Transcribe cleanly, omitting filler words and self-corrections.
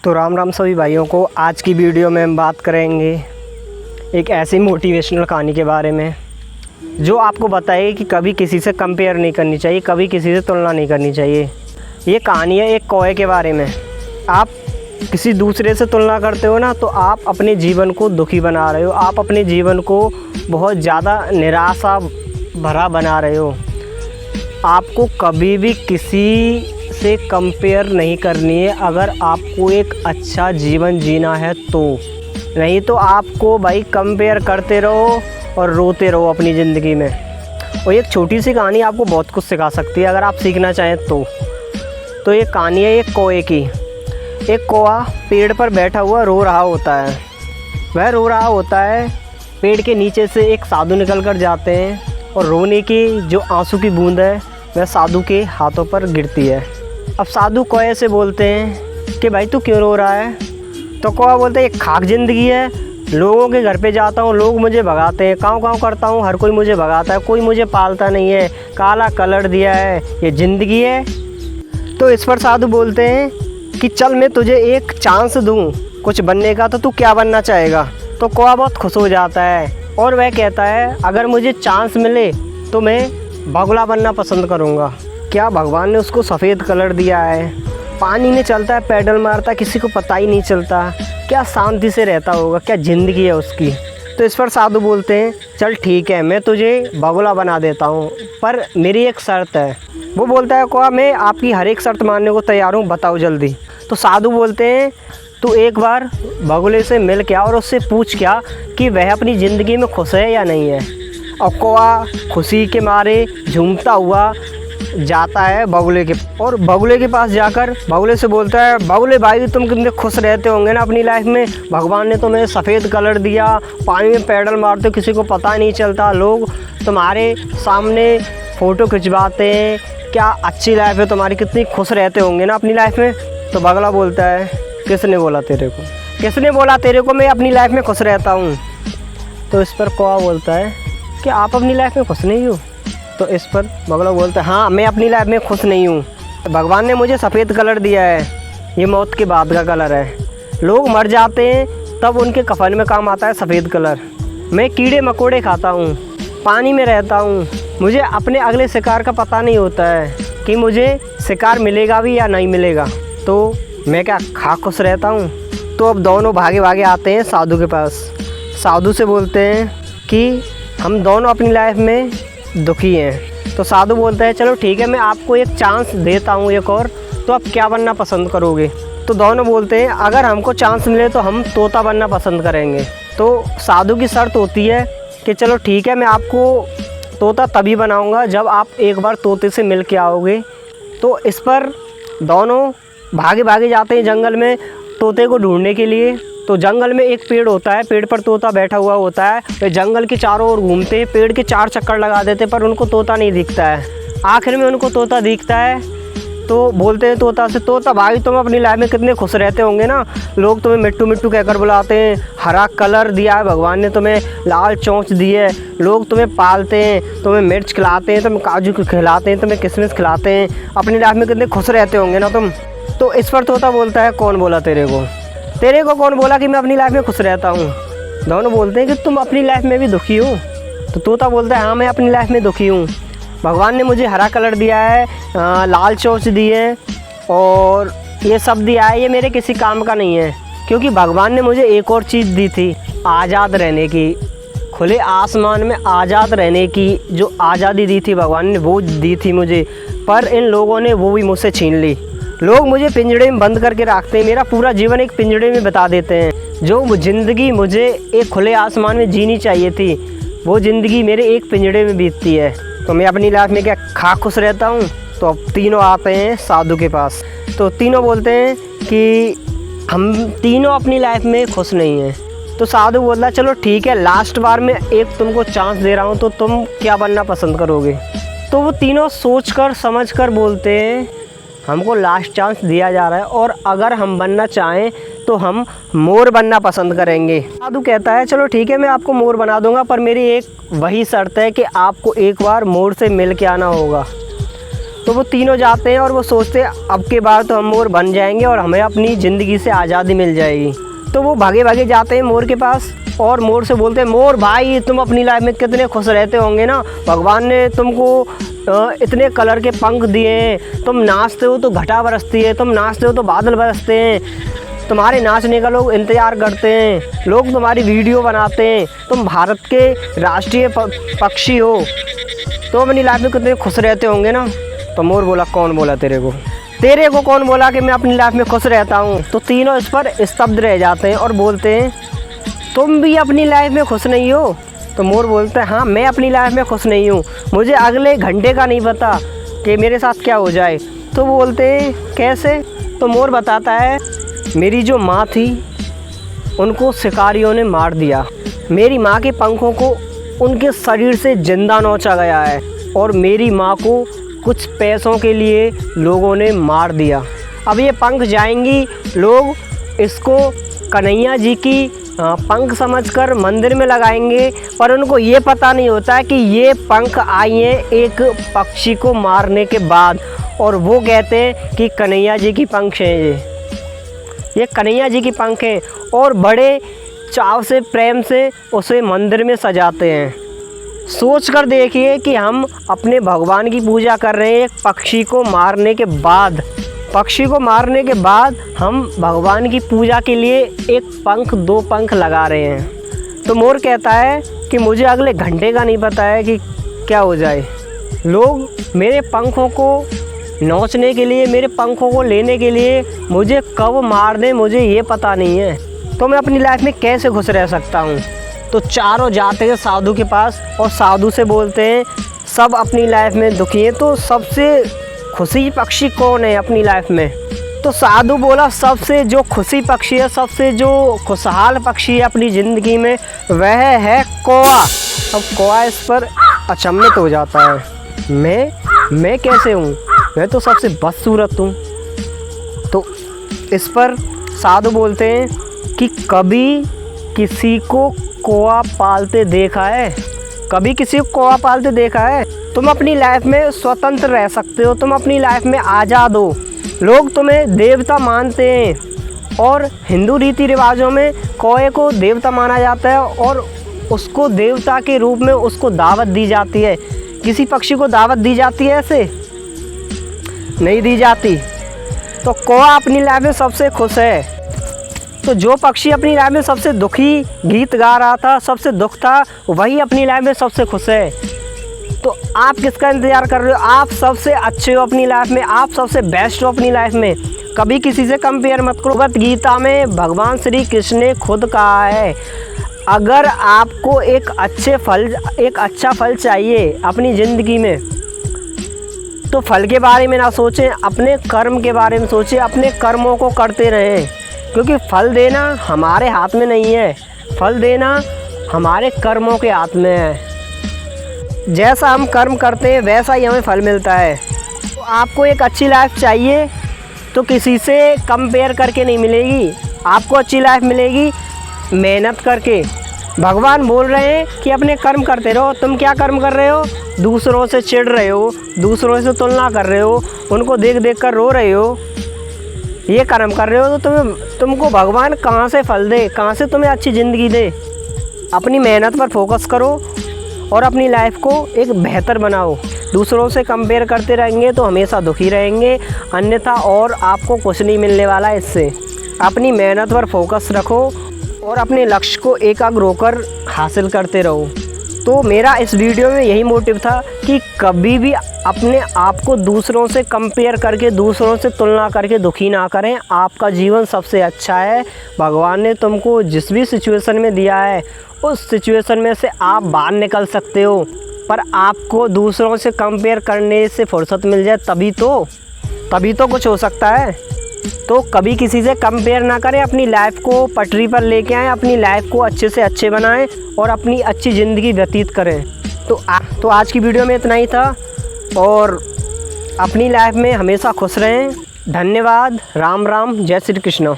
तो राम राम सभी भाइयों को। आज की वीडियो में हम बात करेंगे एक ऐसी मोटिवेशनल कहानी के बारे में जो आपको बताएगी कि कभी किसी से कंपेयर नहीं करनी चाहिए, कभी किसी से तुलना नहीं करनी चाहिए। ये कहानी है एक कौवे के बारे में। आप किसी दूसरे से तुलना करते हो ना, तो आप अपने जीवन को दुखी बना रहे हो, आप अपने जीवन को बहुत ज़्यादा निराशा भरा बना रहे हो। आपको कभी भी किसी से कंपेयर नहीं करनी है अगर आपको एक अच्छा जीवन जीना है तो। नहीं तो आपको भाई कंपेयर करते रहो और रोते रहो अपनी ज़िंदगी में। और एक छोटी सी कहानी आपको बहुत कुछ सिखा सकती है अगर आप सीखना चाहें तो ये कहानी है एक कौवे की। एक कौवा पेड़ पर बैठा हुआ रो रहा होता है। वह रो रहा होता है, पेड़ के नीचे से एक साधु निकल कर जाते हैं और रोने की जो आंसू की बूंद है वह साधु के हाथों पर गिरती है। अब साधु कौवे से बोलते हैं कि भाई तू क्यों रो रहा है? तो कौवा बोलता है ये खाक ज़िंदगी है, लोगों के घर पे जाता हूँ, लोग मुझे भगाते हैं, काँव करता हूँ, हर कोई मुझे भगाता है, कोई मुझे पालता नहीं है, काला कलर दिया है, ये ज़िंदगी है। तो इस पर साधु बोलते हैं कि चल मैं तुझे एक चांस दूँ कुछ बनने का, तो तू क्या बनना चाहेगा? तो कौवा बहुत खुश हो जाता है और वह कहता है अगर मुझे चांस मिले तो मैं बगुला बनना पसंद करूँगा। क्या भगवान ने उसको सफ़ेद कलर दिया है, पानी में चलता है, पैडल मारता है, किसी को पता ही नहीं चलता, क्या शांति से रहता होगा, क्या ज़िंदगी है उसकी। तो इस पर साधु बोलते हैं चल ठीक है मैं तुझे बगुला बना देता हूँ, पर मेरी एक शर्त है। वो बोलता है कौवा मैं आपकी हर एक शर्त मानने को तैयार हूँ, बताओ जल्दी। तो साधु बोलते हैं तू एक बार बगुले से मिल के आ और उससे पूछ क्या कि वह अपनी ज़िंदगी में खुश है या नहीं है। और कौवा खुशी के मारे झूमता हुआ जाता है बगुले के, और बगुले के पास जाकर बगुले से बोलता है बगुले भाई तुम कितने खुश रहते होंगे ना अपनी लाइफ में, भगवान ने तुम्हें सफ़ेद कलर दिया, पानी में पैडल मारते हो, किसी को पता नहीं चलता, लोग तुम्हारे सामने फ़ोटो खिंचवाते हैं, क्या अच्छी लाइफ है तुम्हारी, कितनी खुश रहते होंगे ना अपनी लाइफ में। तो बगुला बोलता है किसने बोला तेरे को, किसने बोला तेरे को मैं अपनी लाइफ में खुश रहता हूँ? तो इस पर कौवा बोलता है कि आप अपनी लाइफ में खुश नहीं हो? तो इस पर बगुला बोलता है हाँ मैं अपनी लाइफ में खुश नहीं हूँ, भगवान ने मुझे सफ़ेद कलर दिया है, ये मौत के बाद का कलर है, लोग मर जाते हैं तब उनके कफन में काम आता है सफ़ेद कलर। मैं कीड़े मकोड़े खाता हूँ, पानी में रहता हूँ, मुझे अपने अगले शिकार का पता नहीं होता है कि मुझे शिकार मिलेगा भी या नहीं मिलेगा, तो मैं क्या खा खुश रहता हूँ? तो अब दोनों भागे भागे आते हैं साधु के पास। साधु से बोलते हैं कि हम दोनों अपनी लाइफ में दुखी हैं। तो साधु बोलता है चलो ठीक है मैं आपको एक चांस देता हूँ एक और, तो आप क्या बनना पसंद करोगे? तो दोनों बोलते हैं अगर हमको चांस मिले तो हम तोता बनना पसंद करेंगे। तो साधु की शर्त होती है कि चलो ठीक है मैं आपको तोता तभी बनाऊँगा जब आप एक बार तोते से मिल के आओगे। तो इस पर दोनों भागे भागे जाते हैं जंगल में तोते को ढूंढने के लिए। तो जंगल में एक पेड़ होता है, पेड़ पर तोता बैठा हुआ होता है, वे जंगल के चारों ओर घूमते हैं, पेड़ के 4 चक्कर लगा देते पर उनको तोता नहीं दिखता है। आखिर में उनको तोता दिखता है तो बोलते हैं तोता से तोता भाई तुम अपनी लाइफ में कितने खुश रहते होंगे ना, लोग तुम्हें मिट्टू मिट्टू कहकर बुलाते हैं, हरा कलर दिया है भगवान ने तुम्हें, लाल चोंच दी है, लोग तुम्हें पालते हैं, तुम्हें मिर्च खिलाते हैं, तुम्हें काजू खिलाते हैं, तुम्हें किशमिश खिलाते हैं, अपनी लाइफ में कितने खुश रहते होंगे ना तुम। तो इस पर तोता बोलता है कौन बोला तेरे को, तेरे को कौन बोला कि मैं अपनी लाइफ में खुश रहता हूँ? दोनों बोलते हैं कि तुम अपनी लाइफ में भी दुखी हो। तो तोता बोलता है हाँ मैं अपनी लाइफ में दुखी हूँ, भगवान ने मुझे हरा कलर दिया है, लाल चोंच दी है और ये सब दिया है, ये मेरे किसी काम का नहीं है, क्योंकि भगवान ने मुझे एक और चीज़ दी थी आज़ाद रहने की, खुले आसमान में आज़ाद रहने की जो आज़ादी दी थी भगवान ने वो दी थी मुझे, पर इन लोगों ने वो भी मुझसे छीन ली। लोग मुझे पिंजड़े में बंद करके रखते हैं, मेरा पूरा जीवन एक पिंजड़े में बिता देते हैं। जो ज़िंदगी मुझे एक खुले आसमान में जीनी चाहिए थी वो ज़िंदगी मेरे एक पिंजड़े में बीतती है। तो मैं अपनी लाइफ में क्या खा खुश रहता हूँ? तो अब तीनों आते हैं साधु के पास। तो तीनों बोलते हैं कि हम तीनों अपनी लाइफ में खुश नहीं हैं। तो साधु बोलता चलो ठीक है लास्ट बार मैं एक तुमको चांस दे रहा हूँ, तो तुम क्या बनना पसंद करोगे? तो वो तीनों सोच कर समझ कर बोलते हैं हमको लास्ट चांस दिया जा रहा है और अगर हम बनना चाहें तो हम मोर बनना पसंद करेंगे। साधु कहता है चलो ठीक है मैं आपको मोर बना दूंगा, पर मेरी एक वही शर्त है कि आपको एक बार मोर से मिल के आना होगा। तो वो तीनों जाते हैं और वो सोचते हैं अब के बार तो हम मोर बन जाएंगे और हमें अपनी ज़िंदगी से आज़ादी मिल जाएगी। तो वो भागे भागे जाते हैं मोर के पास और मोर से बोलते हैं, मोर भाई तुम अपनी लाइफ में कितने खुश रहते होंगे ना, भगवान ने तुमको इतने कलर के पंख दिए हैं, तुम नाचते हो तो घटा बरसती है, तुम नाचते हो तो बादल बरसते हैं, तुम्हारे नाचने का लोग इंतज़ार करते हैं, लोग तुम्हारी वीडियो बनाते हैं, तुम भारत के राष्ट्रीय पक्षी हो, तो अपनी लाइफ में कितने खुश रहते होंगे ना। तो मोर बोला, कौन बोला तेरे को कौन बोला कि मैं अपनी लाइफ में खुश रहता हूँ। तो तीनों इस पर स्तब्ध रह जाते हैं और बोलते हैं, तुम भी अपनी लाइफ में खुश नहीं हो। तो मोर बोलता है, हाँ मैं अपनी लाइफ में खुश नहीं हूँ, मुझे अगले घंटे का नहीं पता कि मेरे साथ क्या हो जाए। तो वो बोलते हैं, कैसे? तो मोर बताता है, मेरी जो माँ थी उनको शिकारियों ने मार दिया, मेरी माँ के पंखों को उनके शरीर से जिंदा नोचा गया है और मेरी माँ को कुछ पैसों के लिए लोगों ने मार दिया। अब ये पंख जाएंगी, लोग इसको कन्हैया जी की पंख समझकर मंदिर में लगाएंगे, पर उनको ये पता नहीं होता है कि ये पंख आई हैं एक पक्षी को मारने के बाद, और वो कहते हैं कि कन्हैया जी की पंख हैं, ये कन्हैया जी की पंख हैं, और बड़े चाव से प्रेम से उसे मंदिर में सजाते हैं। सोच कर देखिए कि हम अपने भगवान की पूजा कर रहे हैं, एक पक्षी को मारने के बाद हम भगवान की पूजा के लिए एक पंख, दो पंख लगा रहे हैं। तो मोर कहता है कि मुझे अगले घंटे का नहीं पता है कि क्या हो जाए, लोग मेरे पंखों को नोचने के लिए, मेरे पंखों को लेने के लिए मुझे कब मार दें मुझे ये पता नहीं है, तो मैं अपनी लाइफ में कैसे खुश रह सकता हूँ। तो चारों जाते हैं साधु के पास और साधु से बोलते हैं, सब अपनी लाइफ में दुखी हैं, तो सबसे खुशी पक्षी कौन है अपनी लाइफ में? तो साधु बोला, सबसे जो खुशी पक्षी है, सबसे जो खुशहाल पक्षी है अपनी ज़िंदगी में, वह है कौआ। अब कौआ इस पर अचंभित हो जाता है, मैं कैसे हूँ, मैं तो सबसे बदसूरत हूँ। तो इस पर साधु बोलते हैं कि कभी किसी को कौआ पालते देखा है? कभी किसी को कौआ पालते देखा है? तुम अपनी लाइफ में स्वतंत्र रह सकते हो, तुम अपनी लाइफ में आज़ाद हो, लोग तुम्हें देवता मानते हैं और हिंदू रीति रिवाजों में कौए को देवता माना जाता है और उसको देवता के रूप में उसको दावत दी जाती है। किसी पक्षी को दावत दी जाती है ऐसे? नहीं दी जाती। तो कौआ अपनी लाइफ में सबसे खुश है। तो जो पक्षी अपनी लाइफ में सबसे दुखी गीत गा रहा था, सबसे दुख था, वही अपनी लाइफ में सबसे खुश है। तो आप किसका इंतज़ार कर रहे हो? आप सबसे अच्छे हो अपनी लाइफ में, आप सबसे बेस्ट हो अपनी लाइफ में, कभी किसी से कंपेयर मत करो। भगवत गीता में भगवान श्री कृष्ण ने खुद कहा है, अगर आपको एक अच्छा फल चाहिए अपनी ज़िंदगी में, तो फल के बारे में ना सोचें, अपने कर्म के बारे में सोचें, अपने कर्मों को करते रहें, क्योंकि फल देना हमारे हाथ में नहीं है, फल देना हमारे कर्मों के हाथ में है। जैसा हम कर्म करते हैं वैसा ही हमें फल मिलता है। तो आपको एक अच्छी लाइफ चाहिए तो किसी से कंपेयर करके नहीं मिलेगी, आपको अच्छी लाइफ मिलेगी मेहनत करके। भगवान बोल रहे हैं कि अपने कर्म करते रहो। तुम क्या कर्म कर रहे हो? दूसरों से चिढ़ रहे हो, दूसरों से तुलना कर रहे हो, उनको देख देख कर रो रहे हो, ये कर्म कर रहे हो, तो तुमको भगवान कहाँ से फल दे, कहाँ से तुम्हें अच्छी ज़िंदगी दे। अपनी मेहनत पर फोकस करो और अपनी लाइफ को एक बेहतर बनाओ। दूसरों से कंपेयर करते रहेंगे तो हमेशा दुखी रहेंगे, अन्यथा और आपको कुछ नहीं मिलने वाला है इससे। अपनी मेहनत पर फोकस रखो और अपने लक्ष्य को एकाग्र होकर हासिल करते रहो। तो मेरा इस वीडियो में यही मोटिव था कि कभी भी अपने आप को दूसरों से कंपेयर करके, दूसरों से तुलना करके दुखी ना करें। आपका जीवन सबसे अच्छा है। भगवान ने तुमको जिस भी सिचुएशन में दिया है उस सिचुएशन में से आप बाहर निकल सकते हो, पर आपको दूसरों से कंपेयर करने से फुर्सत मिल जाए तभी तो कुछ हो सकता है। तो कभी किसी से कंपेयर ना करें, अपनी लाइफ को पटरी पर लेके आएँ, अपनी लाइफ को अच्छे से अच्छे बनाएं और अपनी अच्छी ज़िंदगी व्यतीत करें। तो आज की वीडियो में इतना ही था और अपनी लाइफ में हमेशा खुश रहें। धन्यवाद। राम राम। जय श्री कृष्ण।